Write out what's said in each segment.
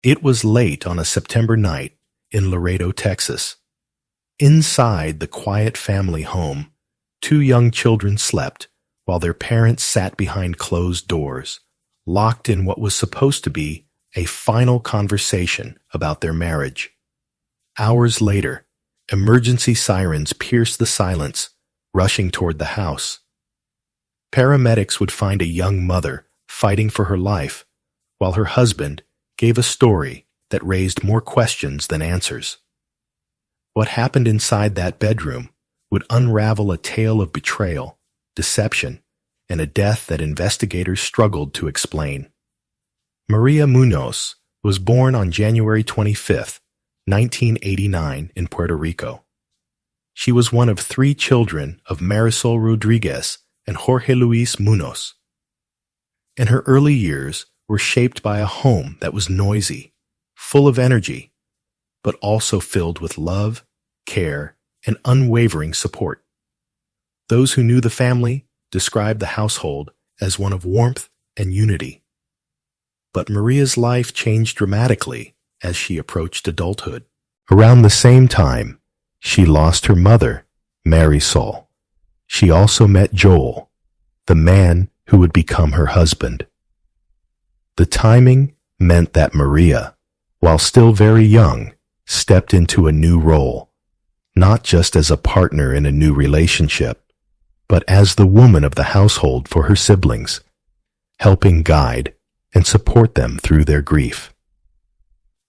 It was late on a September night in Laredo, Texas. Inside the quiet family home, two young children slept while their parents sat behind closed doors, locked in what was supposed to be a final conversation about their marriage. Hours later, emergency sirens pierced the silence, rushing toward the house. Paramedics would find a young mother fighting for her life, while her husband gave a story that raised more questions than answers. What happened inside that bedroom would unravel a tale of betrayal, deception, and a death that investigators struggled to explain. Maria Muñoz was born on January 25, 1989, in Puerto Rico. She was one of three children of Marisol Rodriguez and Jorge Luis Munoz. And her early years were shaped by a home that was noisy, full of energy, but also filled with love, care, and unwavering support. Those who knew the family described the household as one of warmth and unity. But Maria's life changed dramatically as she approached adulthood. Around the same time, she lost her mother, Marisol. She also met Joel, the man who would become her husband. The timing meant that Maria, while still very young, stepped into a new role, not just as a partner in a new relationship, but as the woman of the household for her siblings, helping guide and support them through their grief.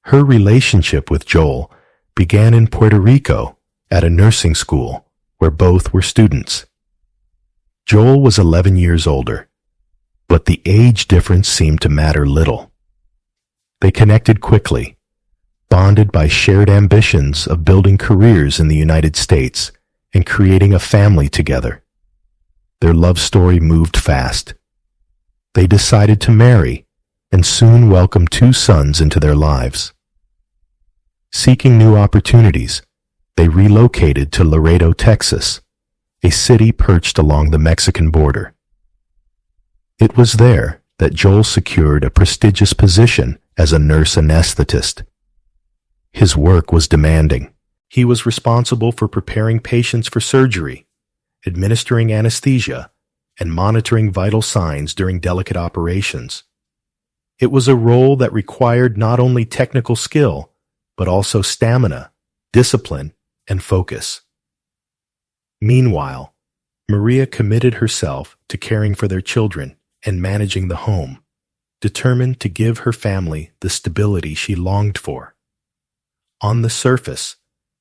Her relationship with Joel began in Puerto Rico at a nursing school where both were students. Joel was 11 years older, but the age difference seemed to matter little. They connected quickly, bonded by shared ambitions of building careers in the United States and creating a family together. Their love story moved fast. They decided to marry and soon welcomed two sons into their lives. Seeking new opportunities, they relocated to Laredo, Texas, a city perched along the Mexican border. It was there that Joel secured a prestigious position as a nurse anesthetist. His work was demanding. He was responsible for preparing patients for surgery, administering anesthesia, and monitoring vital signs during delicate operations. It was a role that required not only technical skill, but also stamina, discipline, and focus. Meanwhile, Maria committed herself to caring for their children and managing the home, determined to give her family the stability she longed for. On the surface,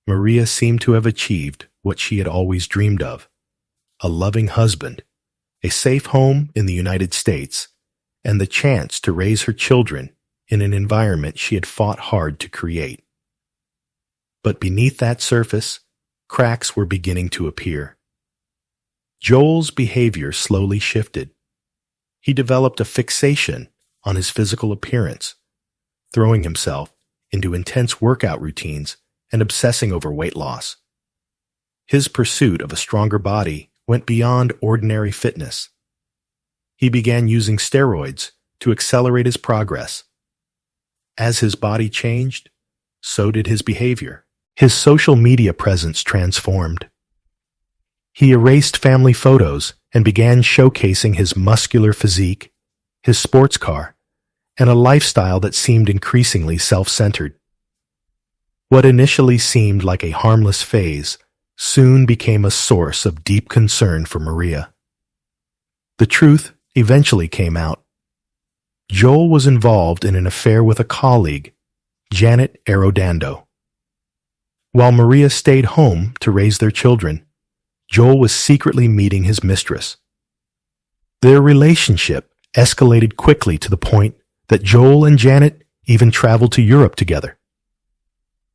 Maria seemed to have achieved what she had always dreamed of: a loving husband, a safe home in the United States, and the chance to raise her children in an environment she had fought hard to create. But beneath that surface, cracks were beginning to appear. Joel's behavior slowly shifted. He developed a fixation on his physical appearance, throwing himself into intense workout routines and obsessing over weight loss. His pursuit of a stronger body went beyond ordinary fitness. He began using steroids to accelerate his progress. As his body changed, so did his behavior. His social media presence transformed. He erased family photos and began showcasing his muscular physique, his sports car, and a lifestyle that seemed increasingly self-centered. What initially seemed like a harmless phase soon became a source of deep concern for Maria. The truth eventually came out. Joel was involved in an affair with a colleague, Janet Arrodando. While Maria stayed home to raise their children, Joel was secretly meeting his mistress. Their relationship escalated quickly to the point that Joel and Janet even traveled to Europe together.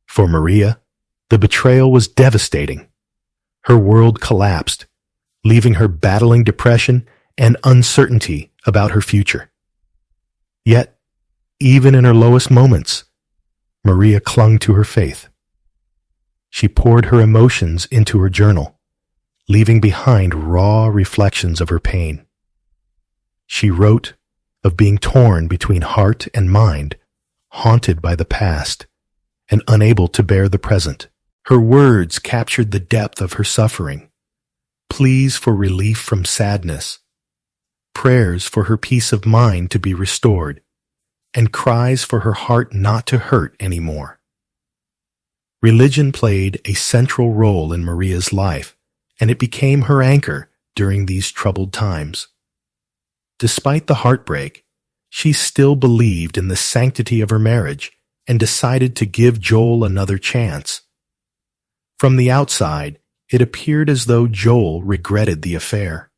For Maria, the betrayal was devastating. Her world collapsed, leaving her battling depression and uncertainty about her future. Yet, even in her lowest moments, Maria clung to her faith. She poured her emotions into her journal, leaving behind raw reflections of her pain. She wrote of being torn between heart and mind, haunted by the past and unable to bear the present. Her words captured the depth of her suffering. Pleas for relief from sadness, prayers for her peace of mind to be restored, and cries for her heart not to hurt anymore. Religion played a central role in Maria's life, and it became her anchor during these troubled times. Despite the heartbreak, she still believed in the sanctity of her marriage and decided to give Joel another chance. From the outside, it appeared as though Joel regretted the affair.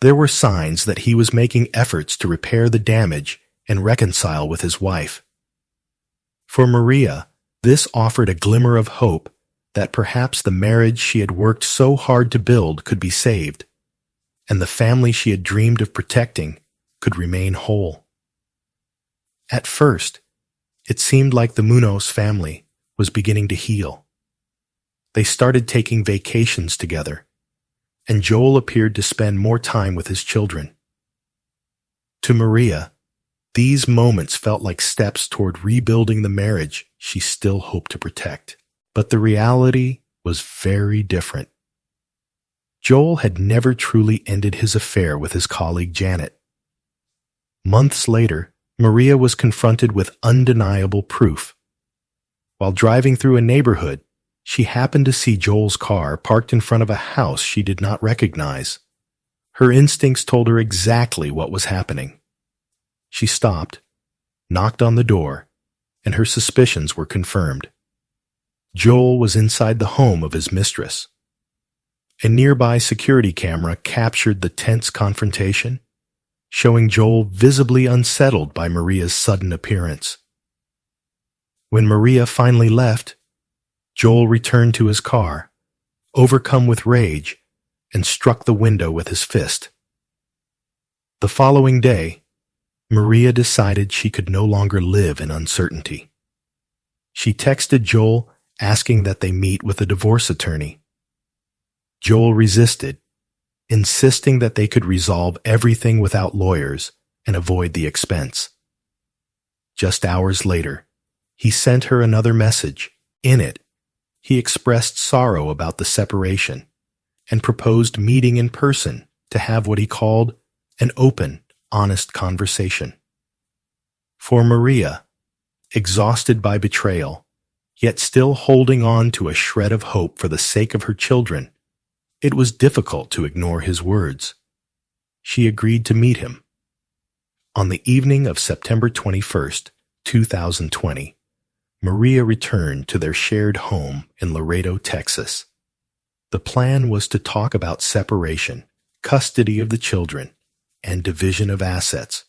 There were signs that he was making efforts to repair the damage and reconcile with his wife. For Maria, this offered a glimmer of hope that perhaps the marriage she had worked so hard to build could be saved, and the family she had dreamed of protecting could remain whole. At first, it seemed like the Munoz family was beginning to heal. They started taking vacations together, and Joel appeared to spend more time with his children. To Maria, these moments felt like steps toward rebuilding the marriage she still hoped to protect. But the reality was very different. Joel had never truly ended his affair with his colleague Janet. Months later, Maria was confronted with undeniable proof. While driving through a neighborhood, she happened to see Joel's car parked in front of a house she did not recognize. Her instincts told her exactly what was happening. She stopped, knocked on the door, and her suspicions were confirmed. Joel was inside the home of his mistress. A nearby security camera captured the tense confrontation, showing Joel visibly unsettled by Maria's sudden appearance. When Maria finally left, Joel returned to his car, overcome with rage, and struck the window with his fist. The following day, Maria decided she could no longer live in uncertainty. She texted Joel asking that they meet with a divorce attorney. Joel resisted, insisting that they could resolve everything without lawyers and avoid the expense. Just hours later, he sent her another message. In it, he expressed sorrow about the separation and proposed meeting in person to have what he called an open, honest conversation. For Maria, exhausted by betrayal, yet still holding on to a shred of hope for the sake of her children, it was difficult to ignore his words. She agreed to meet him. On the evening of September 21st, 2020, Maria returned to their shared home in Laredo, Texas. The plan was to talk about separation, custody of the children, and division of assets.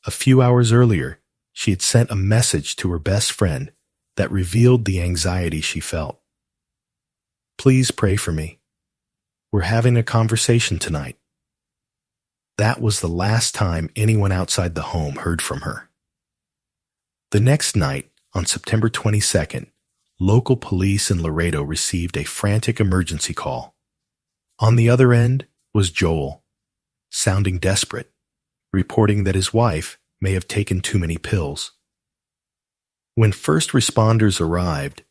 A few hours earlier, she had sent a message to her best friend that revealed the anxiety she felt. "Please pray for me. We're having a conversation tonight." That was the last time anyone outside the home heard from her. The next night, on September 22nd, local police in Laredo received a frantic emergency call. On the other end was Joel, sounding desperate, reporting that his wife may have taken too many pills. When first responders arrived,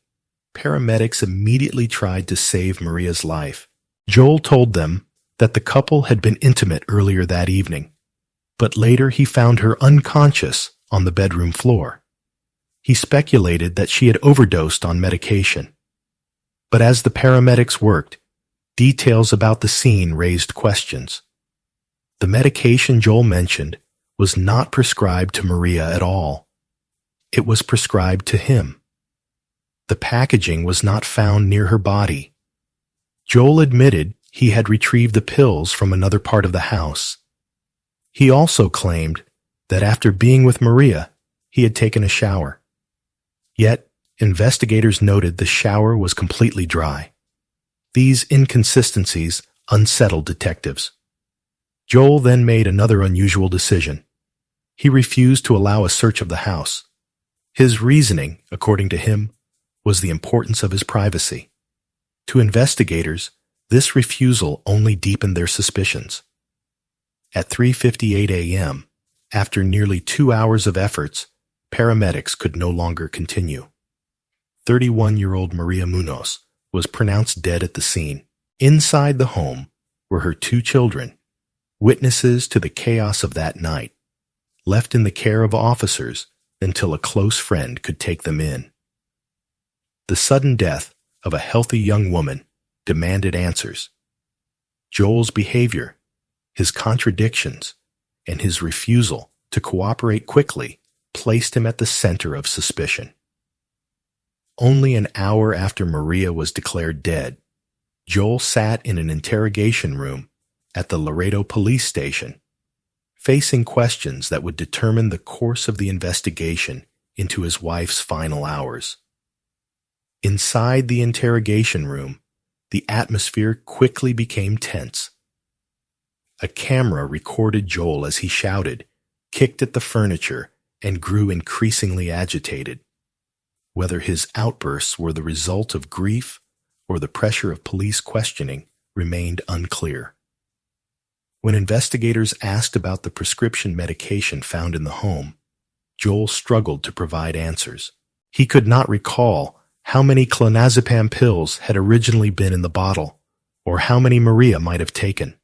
paramedics immediately tried to save Maria's life. Joel told them that the couple had been intimate earlier that evening, but later he found her unconscious on the bedroom floor. He speculated that she had overdosed on medication. But as the paramedics worked, details about the scene raised questions. The medication Joel mentioned was not prescribed to Maria at all. It was prescribed to him. The packaging was not found near her body. Joel admitted he had retrieved the pills from another part of the house. He also claimed that after being with Maria, he had taken a shower. Yet, investigators noted the shower was completely dry. These inconsistencies unsettled detectives. Joel then made another unusual decision. He refused to allow a search of the house. His reasoning, according to him, was the importance of his privacy. To investigators, this refusal only deepened their suspicions. At 3:58 a.m., after nearly 2 hours of efforts, paramedics could no longer continue. 31-year-old Maria Muñoz was pronounced dead at the scene. Inside the home were her 2 children, witnesses to the chaos of that night, left in the care of officers until a close friend could take them in. The sudden death of a healthy young woman demanded answers. Joel's behavior, his contradictions, and his refusal to cooperate quickly placed him at the center of suspicion. Only an hour after Maria was declared dead, Joel sat in an interrogation room at the Laredo police station, facing questions that would determine the course of the investigation into his wife's final hours. Inside the interrogation room, the atmosphere quickly became tense. A camera recorded Joel as he shouted, kicked at the furniture, and grew increasingly agitated. Whether his outbursts were the result of grief or the pressure of police questioning remained unclear. When investigators asked about the prescription medication found in the home, Joel struggled to provide answers. He could not recall how many clonazepam pills had originally been in the bottle, or how many Maria might have taken.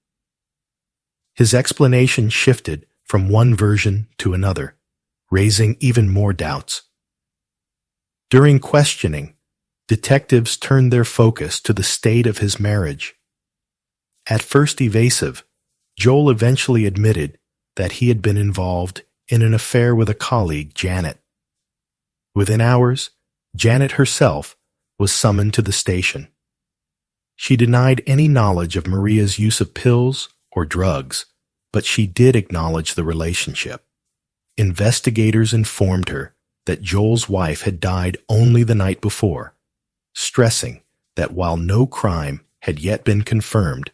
His explanation shifted from one version to another, raising even more doubts. During questioning, detectives turned their focus to the state of his marriage. At first evasive, Joel eventually admitted that he had been involved in an affair with a colleague, Janet. Within hours, Janet herself was summoned to the station. She denied any knowledge of Maria's use of pills or drugs, but she did acknowledge the relationship. Investigators informed her that Joel's wife had died only the night before, stressing that while no crime had yet been confirmed,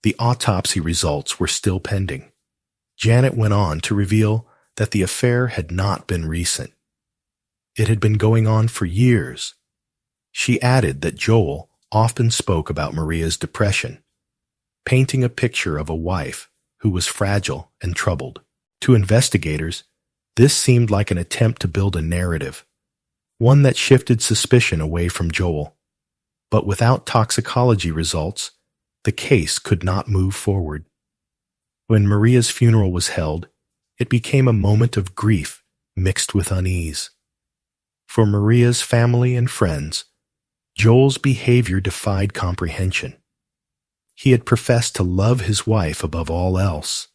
the autopsy results were still pending. Janet went on to reveal that the affair had not been recent. It had been going on for years. She added that Joel often spoke about Maria's depression, painting a picture of a wife who was fragile and troubled. To investigators, this seemed like an attempt to build a narrative, one that shifted suspicion away from Joel. But without toxicology results, the case could not move forward. When Maria's funeral was held, it became a moment of grief mixed with unease. For Maria's family and friends, Joel's behavior defied comprehension. He had professed to love his wife above all else.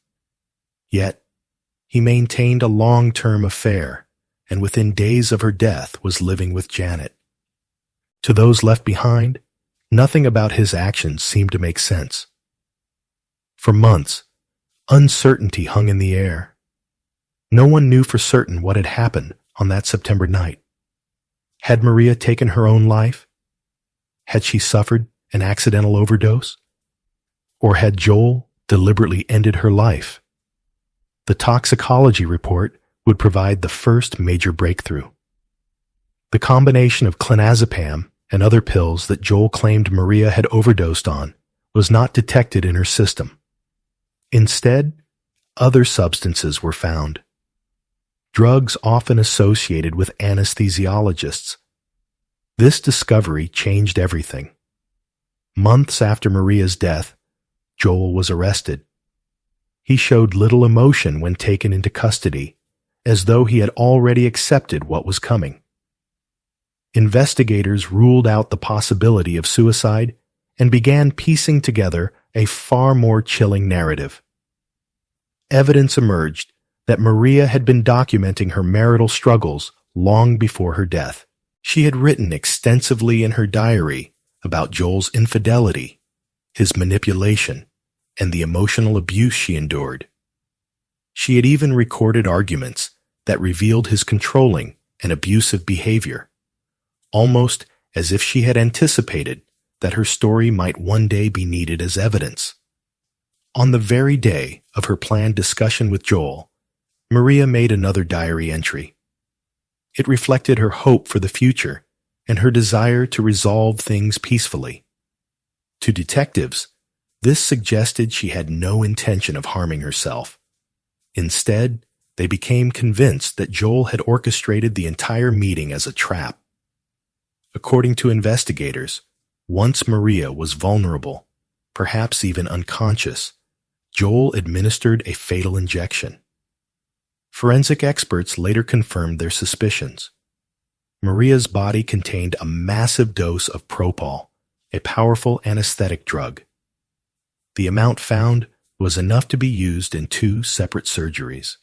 Yet, he maintained a long-term affair, and within days of her death was living with Janet. To those left behind, nothing about his actions seemed to make sense. For months, uncertainty hung in the air. No one knew for certain what had happened on that September night. Had Maria taken her own life? Had she suffered an accidental overdose? Or had Joel deliberately ended her life? The toxicology report would provide the first major breakthrough. The combination of clonazepam and other pills that Joel claimed Maria had overdosed on was not detected in her system. Instead, other substances were found. Drugs often associated with anesthesiologists. This discovery changed everything. Months after Maria's death, Joel was arrested. He showed little emotion when taken into custody, as though he had already accepted what was coming. Investigators ruled out the possibility of suicide and began piecing together a far more chilling narrative. Evidence emerged that Maria had been documenting her marital struggles long before her death. She had written extensively in her diary about Joel's infidelity, his manipulation, and the emotional abuse she endured. She had even recorded arguments that revealed his controlling and abusive behavior, almost as if she had anticipated that her story might one day be needed as evidence. On the very day of her planned discussion with Joel, Maria made another diary entry. It reflected her hope for the future and her desire to resolve things peacefully. To detectives, this suggested she had no intention of harming herself. Instead, they became convinced that Joel had orchestrated the entire meeting as a trap. According to investigators, once Maria was vulnerable, perhaps even unconscious, Joel administered a fatal injection. Forensic experts later confirmed their suspicions. Maria's body contained a massive dose of Propofol, a powerful anesthetic drug. The amount found was enough to be used in 2 separate surgeries.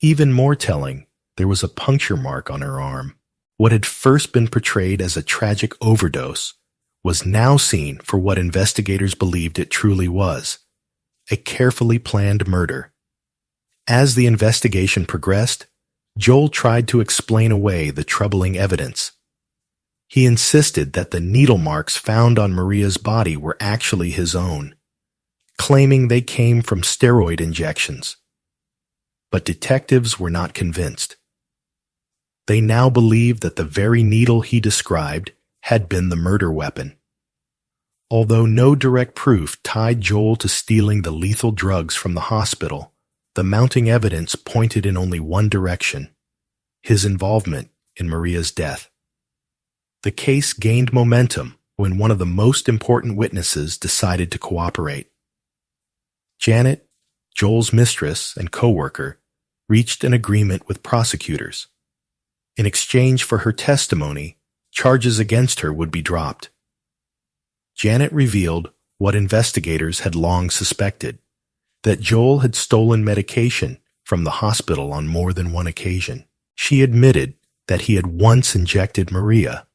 Even more telling, there was a puncture mark on her arm. What had first been portrayed as a tragic overdose was now seen for what investigators believed it truly was, a carefully planned murder. As the investigation progressed, Joel tried to explain away the troubling evidence. He insisted that the needle marks found on Maria's body were actually his own, claiming they came from steroid injections. But detectives were not convinced. They now believed that the very needle he described had been the murder weapon. Although no direct proof tied Joel to stealing the lethal drugs from the hospital, the mounting evidence pointed in only one direction: his involvement in Maria's death. The case gained momentum when one of the most important witnesses decided to cooperate. Janet, Joel's mistress and co-worker, reached an agreement with prosecutors. In exchange for her testimony, charges against her would be dropped. Janet revealed what investigators had long suspected, that Joel had stolen medication from the hospital on more than one occasion. She admitted that he had once injected Maria,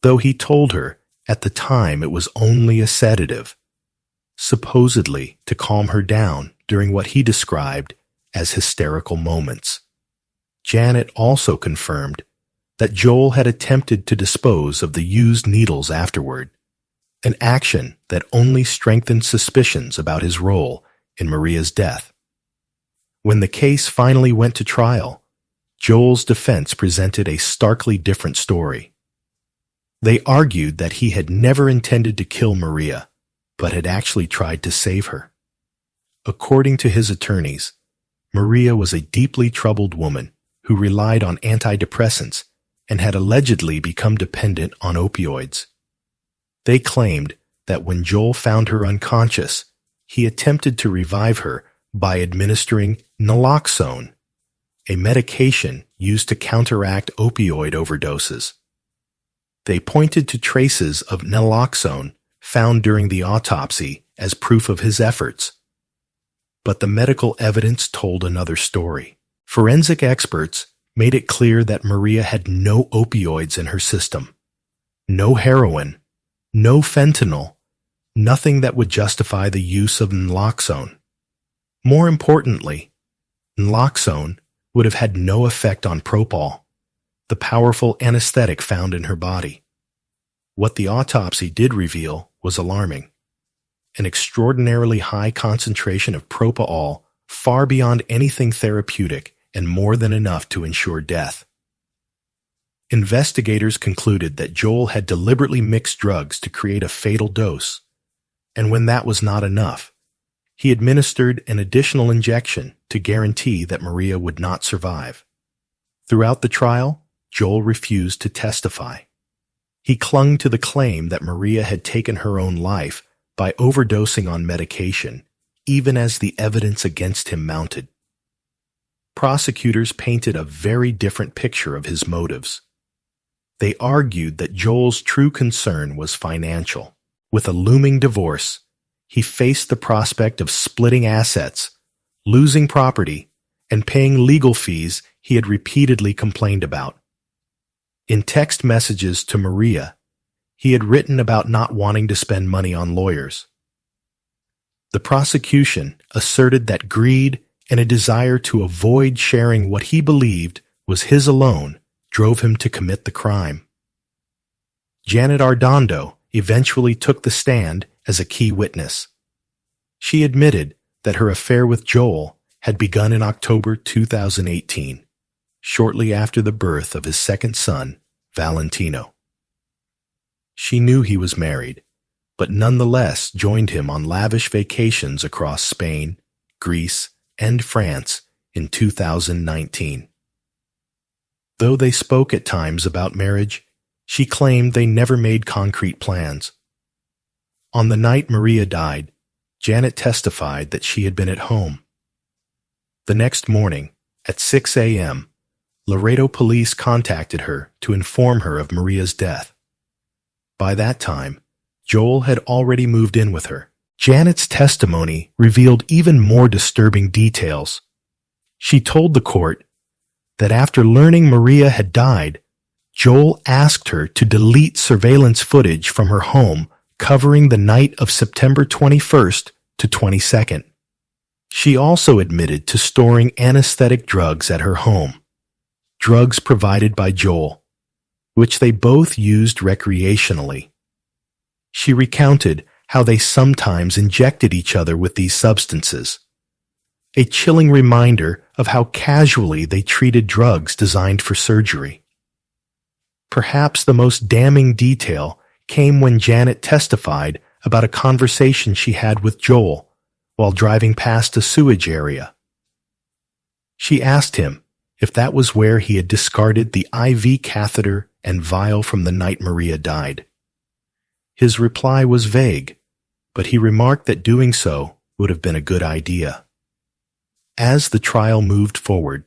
though he told her at the time it was only a sedative, supposedly to calm her down during what he described as hysterical moments. Janet also confirmed that Joel had attempted to dispose of the used needles afterward, an action that only strengthened suspicions about his role in Maria's death. When the case finally went to trial, Joel's defense presented a starkly different story. They argued that he had never intended to kill Maria, but had actually tried to save her. According to his attorneys, Maria was a deeply troubled woman who relied on antidepressants and had allegedly become dependent on opioids. They claimed that when Joel found her unconscious, he attempted to revive her by administering naloxone, a medication used to counteract opioid overdoses. They pointed to traces of naloxone found during the autopsy as proof of his efforts. But the medical evidence told another story. Forensic experts made it clear that Maria had no opioids in her system, no heroin, no fentanyl, nothing that would justify the use of naloxone. More importantly, naloxone would have had no effect on Propofol, the powerful anesthetic found in her body. What the autopsy did reveal was alarming: an extraordinarily high concentration of Propofol, far beyond anything therapeutic and more than enough to ensure death. Investigators concluded that Joel had deliberately mixed drugs to create a fatal dose, and when that was not enough, he administered an additional injection to guarantee that Maria would not survive. Throughout the trial, Joel refused to testify. He clung to the claim that Maria had taken her own life by overdosing on medication, even as the evidence against him mounted. Prosecutors painted a very different picture of his motives. They argued that Joel's true concern was financial. With a looming divorce, he faced the prospect of splitting assets, losing property, and paying legal fees he had repeatedly complained about. In text messages to Maria, he had written about not wanting to spend money on lawyers. The prosecution asserted that greed and a desire to avoid sharing what he believed was his alone drove him to commit the crime. Janet Ardondo eventually took the stand as a key witness. She admitted that her affair with Joel had begun in October 2018, shortly after the birth of his second son, Valentino. She knew he was married, but nonetheless joined him on lavish vacations across Spain, Greece, and France in 2019. Though they spoke at times about marriage, she claimed they never made concrete plans. On the night Maria died, Janet testified that she had been at home. The next morning, at 6 a.m., Laredo police contacted her to inform her of Maria's death. By that time, Joel had already moved in with her. Janet's testimony revealed even more disturbing details. She told the court that after learning Maria had died, Joel asked her to delete surveillance footage from her home covering the night of September 21st to 22nd. She also admitted to storing anesthetic drugs at her home, drugs provided by Joel, which they both used recreationally. She recounted how they sometimes injected each other with these substances, a chilling reminder of how casually they treated drugs designed for surgery. Perhaps the most damning detail came when Janet testified about a conversation she had with Joel while driving past a sewage area. She asked him if that was where he had discarded the IV catheter and vial from the night Maria died. His reply was vague, but he remarked that doing so would have been a good idea. As the trial moved forward,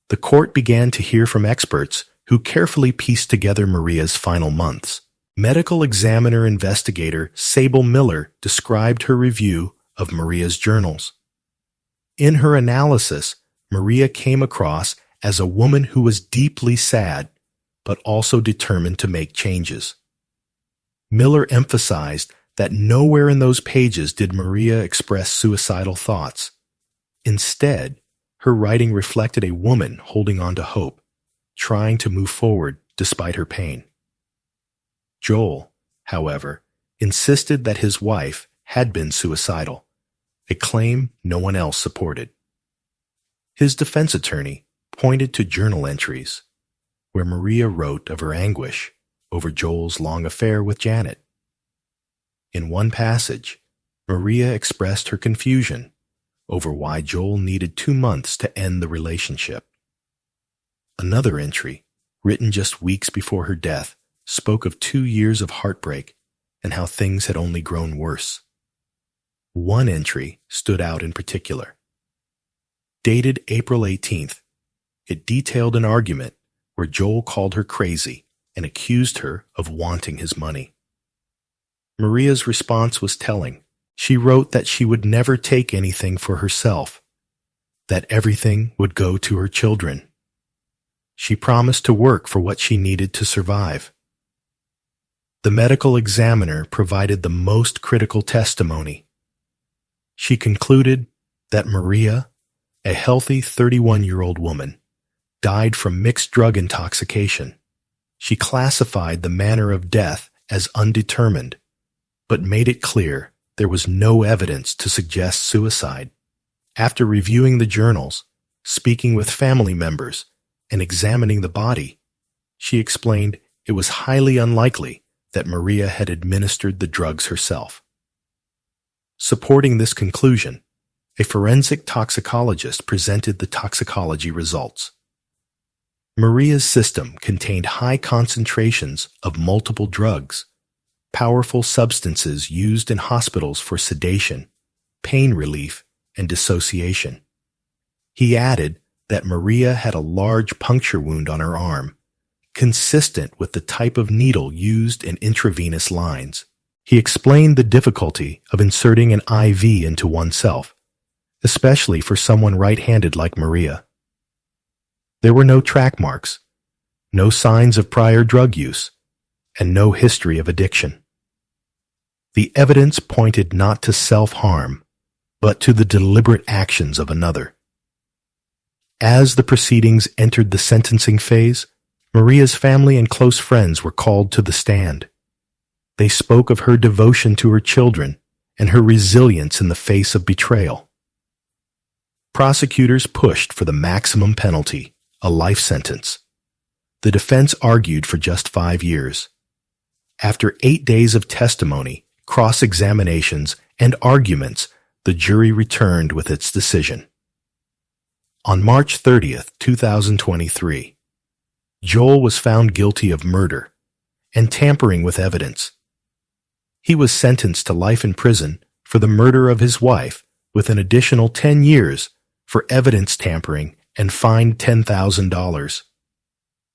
the court began to hear from experts who carefully pieced together Maria's final months. Medical examiner investigator Sable Miller described her review of Maria's journals. In her analysis, Maria came across as a woman who was deeply sad, but also determined to make changes. Miller emphasized that nowhere in those pages did Maria express suicidal thoughts. Instead, her writing reflected a woman holding on to hope, trying to move forward despite her pain. Joel, however, insisted that his wife had been suicidal, a claim no one else supported. His defense attorney pointed to journal entries where Maria wrote of her anguish over Joel's long affair with Janet. In one passage, Maria expressed her confusion over why Joel needed 2 months to end the relationship. Another entry, written just weeks before her death, spoke of 2 years of heartbreak and how things had only grown worse. One entry stood out in particular. Dated April 18th, it detailed an argument where Joel called her crazy and accused her of wanting his money. Maria's response was telling. She wrote that she would never take anything for herself, that everything would go to her children. She promised to work for what she needed to survive. The medical examiner provided the most critical testimony. She concluded that Maria, a healthy 31-year-old woman, died from mixed drug intoxication. She classified the manner of death as undetermined, but made it clear there was no evidence to suggest suicide. After reviewing the journals, speaking with family members, and examining the body, she explained it was highly unlikely that Maria had administered the drugs herself. Supporting this conclusion, a forensic toxicologist presented the toxicology results. Maria's system contained high concentrations of multiple drugs, powerful substances used in hospitals for sedation, pain relief, and dissociation. He added that Maria had a large puncture wound on her arm, consistent with the type of needle used in intravenous lines. He explained the difficulty of inserting an IV into oneself, especially for someone right-handed like Maria. There were no track marks, no signs of prior drug use, and no history of addiction. The evidence pointed not to self-harm, but to the deliberate actions of another. As the proceedings entered the sentencing phase, Maria's family and close friends were called to the stand. They spoke of her devotion to her children and her resilience in the face of betrayal. Prosecutors pushed for the maximum penalty, a life sentence. The defense argued for just 5 years. After 8 days of testimony, cross-examinations, and arguments, the jury returned with its decision. On March 30th, 2023, Joel was found guilty of murder and tampering with evidence. He was sentenced to life in prison for the murder of his wife with an additional 10 years for evidence tampering and fined $10,000.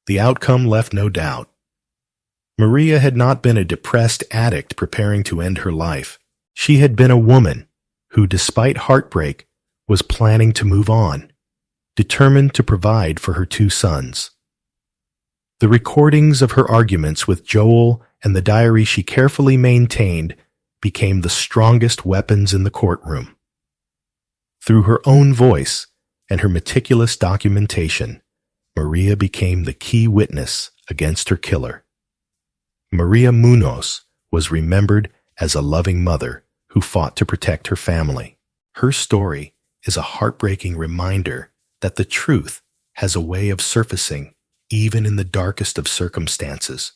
The outcome left no doubt. Maria had not been a depressed addict preparing to end her life. She had been a woman who, despite heartbreak, was planning to move on, determined to provide for her two sons. The recordings of her arguments with Joel and the diary she carefully maintained became the strongest weapons in the courtroom. Through her own voice and her meticulous documentation, Maria became the key witness against her killer. Maria Muñoz was remembered as a loving mother who fought to protect her family. Her story is a heartbreaking reminder that the truth has a way of surfacing even in the darkest of circumstances.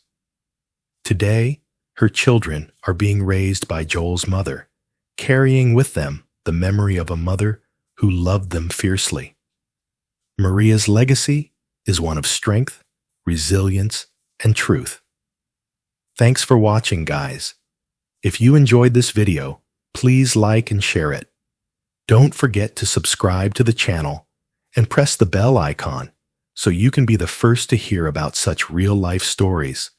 Today, her children are being raised by Joel's mother, carrying with them the memory of a mother who loved them fiercely. Maria's legacy is one of strength, resilience, and truth. Thanks for watching, guys. If you enjoyed this video, please like and share it. Don't forget to subscribe to the channel and press the bell icon so you can be the first to hear about such real-life stories.